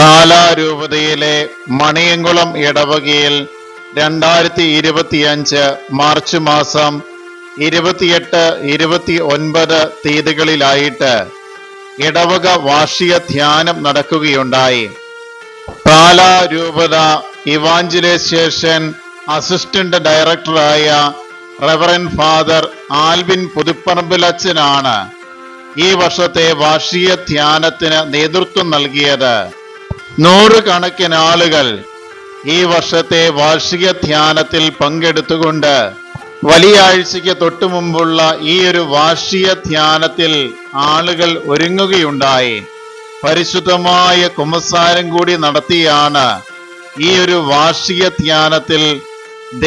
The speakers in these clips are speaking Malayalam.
പാലാരൂപതയിലെ മണിയംകുളം ഇടവകയിൽ 2025 മാർച്ച് മാസം 28, 29 തീയതികളിലായിട്ട് ഇടവക വാർഷിക ധ്യാനം നടക്കുകയുണ്ടായി. പാലാരൂപത ഇവാഞ്ചലൈസേഷൻ അസിസ്റ്റന്റ് ഡയറക്ടറായ റവറൻഡ് ഫാദർ ആൽവിൻ പുതുപ്പറമ്പിലച്ചനാണ് ഈ വർഷത്തെ വാർഷിക ധ്യാനത്തിന് നേതൃത്വം നൽകിയത്. 100 കണക്കിന് ആളുകൾ ഈ വർഷത്തെ വാർഷിക ധ്യാനത്തിൽ പങ്കെടുത്തുകൊണ്ട് വലിയ ആഴ്ചയ്ക്ക് തൊട്ടു മുമ്പുള്ള ഈ ഒരു വാർഷിക ധ്യാനത്തിൽ ആളുകൾ ഒരുങ്ങുകയുണ്ടായി. പരിശുദ്ധമായ കുമ്പസാരം കൂടി നടത്തിയാണ് ഈ ഒരു വാർഷിക ധ്യാനത്തിൽ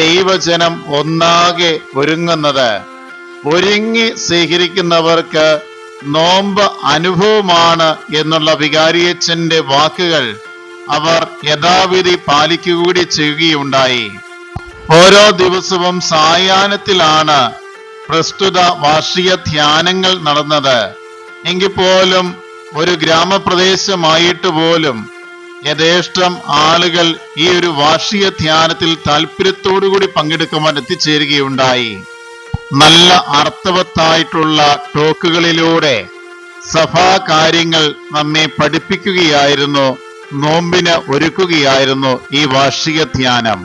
ദൈവജനം ഒന്നാകെ ഒരുങ്ങുന്നത്. ഒരുങ്ങി സ്വീകരിക്കുന്നവർക്ക് നോമ്പ് അനുഭവമാണ് എന്നുള്ള വികാരിയച്ഛന്റെ വാക്കുകൾ അവർ യഥാവിധി പാലിക്കുകകൂടി ചെയ്യുകയുണ്ടായി. ഓരോ ദിവസവും സായാഹ്നത്തിലാണ് പ്രസ്തുത വാർഷിക ധ്യാനങ്ങൾ നടന്നത്. എങ്കിൽ പോലും ഒരു ഗ്രാമപ്രദേശമായിട്ട് പോലും യഥേഷ്ടം ആളുകൾ ഈ ഒരു വാർഷിക ധ്യാനത്തിൽ താല്പര്യത്തോടുകൂടി പങ്കെടുക്കുവാൻ എത്തിച്ചേരുകയുണ്ടായി. നല്ല അർത്ഥവത്തായിട്ടുള്ള ടോക്കുകളിലൂടെ സഭാ കാര്യങ്ങൾ നമ്മെ പഠിപ്പിക്കുകയായിരുന്നു, നോമ്പിന് ഒരുക്കുകയായിരുന്നു ഈ വാർഷിക ധ്യാനം.